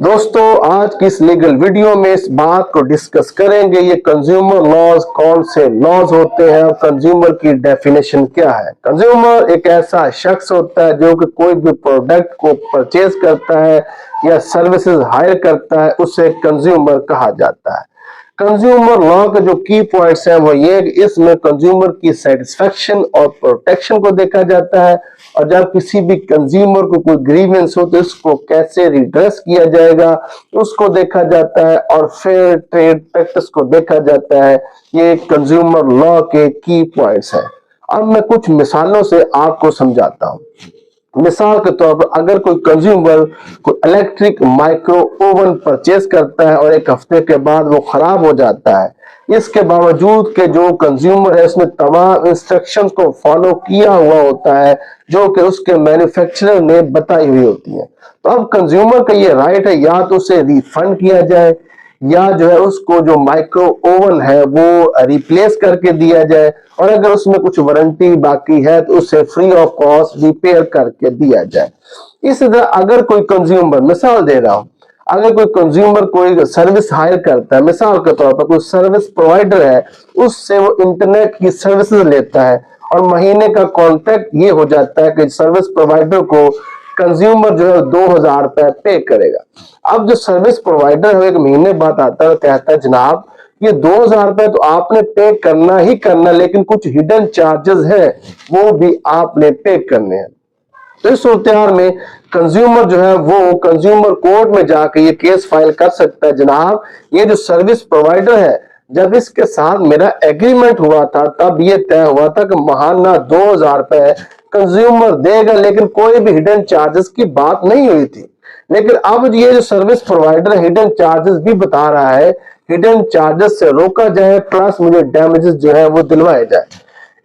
दोस्तों आज की इस लीगल वीडियो में इस बात को डिस्कस करेंगे ये कंज्यूमर लॉज कौन से लॉज होते हैं और कंज्यूमर की डेफिनेशन क्या है। कंज्यूमर एक ऐसा शख्स होता है जो कि कोई भी प्रोडक्ट को परचेज करता है या सर्विसेज हायर करता है, उसे कंज्यूमर कहा जाता है। कंज्यूमर लॉ के जो की पॉइंट्स हैं वो ये, इसमें कंज्यूमर की सेटिस्फेक्शन और प्रोटेक्शन को देखा जाता है, और जब किसी भी कंज्यूमर को कोई ग्रीवेंस हो तो इसको कैसे रिड्रेस किया जाएगा उसको देखा जाता है, और फेयर ट्रेड प्रैक्टिस को देखा जाता है। ये कंज्यूमर लॉ के की पॉइंट्स हैं। अब मैं कुछ मिसालों से आपको समझाता हूँ। मिसाल के तौर पर अगर कोई कंज्यूमर कोई इलेक्ट्रिक माइक्रो ओवन परचेज करता है और एक हफ्ते के बाद वो खराब हो जाता है, इसके बावजूद के जो कंज्यूमर है उसने तमाम इंस्ट्रक्शंस को फॉलो किया हुआ होता है जो कि उसके मैन्युफैक्चरर ने बताई हुई होती है, तो अब कंज्यूमर का ये राइट है या तो उसे रिफंड किया जाए या जो है उसको जो माइक्रो ओवन है वो रिप्लेस करके दिया जाए, और अगर उसमें कुछ वारंटी बाकी है तो उसे फ्री ऑफ कॉस्ट रिपेयर करके दिया जाए। इसी तरह अगर कोई कंज्यूमर, मिसाल दे रहा हूं, अगर कोई कंज्यूमर कोई सर्विस हायर करता है, मिसाल के तौर पर कोई सर्विस प्रोवाइडर है, उससे वो इंटरनेट की सर्विसेज लेता है और महीने का कॉन्ट्रैक्ट ये हो जाता है कि सर्विस प्रोवाइडर को कंज्यूमर जो है 2000 रुपए पे करेगा। अब जो सर्विस प्रोवाइडर है एक महीने बाद आता है, कहता है जनाब ये 2000 रुपए तो आपने पे करना ही करना, लेकिन कुछ हिडन चार्जेस है वो भी आपने पे करने हैं। तो इस सूरत में कंज्यूमर जो है वो कंज्यूमर कोर्ट में जाकर ये केस फाइल कर सकता है, जनाब ये जो सर्विस प्रोवाइडर है जब इसके साथ मेरा एग्रीमेंट हुआ था तब ये तय हुआ था कि महाना 2000 रुपए कंज्यूमर देगा, लेकिन कोई भी हिडन चार्जेस की बात नहीं हुई थी। लेकिन अब ये जो सर्विस प्रोवाइडर हिडन चार्जेस भी बता रहा है, हिडन चार्जेस से रोका जाए प्लस मुझे डैमेजेस जो है वो दिलवाए जाए।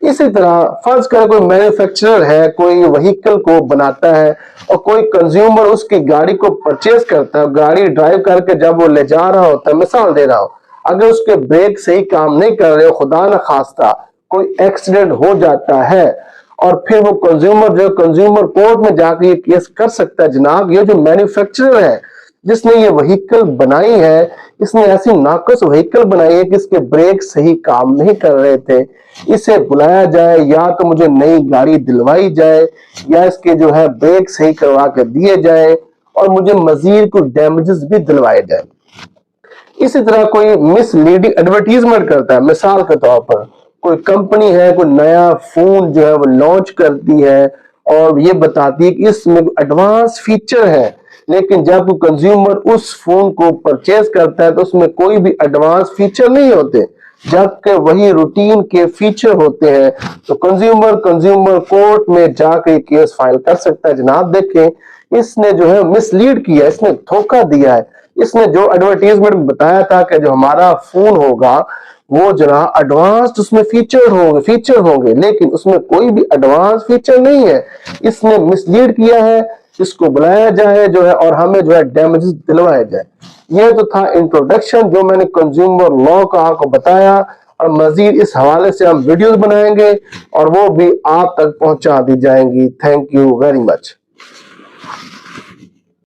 इसी तरह फर्ज कर कोई मैन्युफैक्चरर है, कोई व्हीकल को बनाता है और कोई कंज्यूमर उसकी गाड़ी को परचेज करता है, गाड़ी ड्राइव करके जब वो ले जा रहा होता है, मिसाल दे रहा हूं, अगर उसके ब्रेक सही काम नहीं कर रहे हो, खुदा न खास्ता कोई एक्सीडेंट हो जाता है, और फिर वो कंज्यूमर जो कंज्यूमर कोर्ट में जाकर ये केस कर सकता है, जनाब ये जो मैन्युफैक्चरर है जिसने ये व्हीकल बनाई है, इसने ऐसी नाकस व्हीकल बनाई है कि इसके ब्रेक सही काम नहीं कर रहे थे, इसे बुलाया जाए या तो मुझे नई गाड़ी दिलवाई जाए या इसके जो है ब्रेक सही करवा के दिए जाए और मुझे मजीद कुछ डैमेजेस भी दिलवाए जाए। इसी तरह कोई मिसलीडिंग एडवर्टीजमेंट करता है, मिसाल के तौर पर कोई कंपनी है कोई नया फोन जो है वो लॉन्च करती है और ये बताती है कि इसमें एडवांस फीचर है, लेकिन जब कंज्यूमर उस फोन को परचेज करता है तो उसमें कोई भी एडवांस फीचर नहीं होते जबकि वही रूटीन के फीचर होते हैं। तो कंज्यूमर कोर्ट में जाकर केस फाइल कर सकता है, जनाब देखें इसने जो है मिसलीड किया, इसने धोखा दिया है, इसने जो एडवर्टीजमेंट बताया था कि जो हमारा फोन होगा वो जरा एडवांस उसमें फीचर होंगे लेकिन उसमें कोई भी एडवांस फीचर नहीं है, इसने मिसलीड किया है, इसको बुलाया जाए जो है और हमें जो है डैमेजेस दिलवाया जाए। यह तो था इंट्रोडक्शन जो मैंने कंज्यूमर लॉ का आपको बताया, और मजीद इस हवाले से हम वीडियोस बनाएंगे और वो भी आप तक पहुंचा दी जाएंगी। Thank you very much.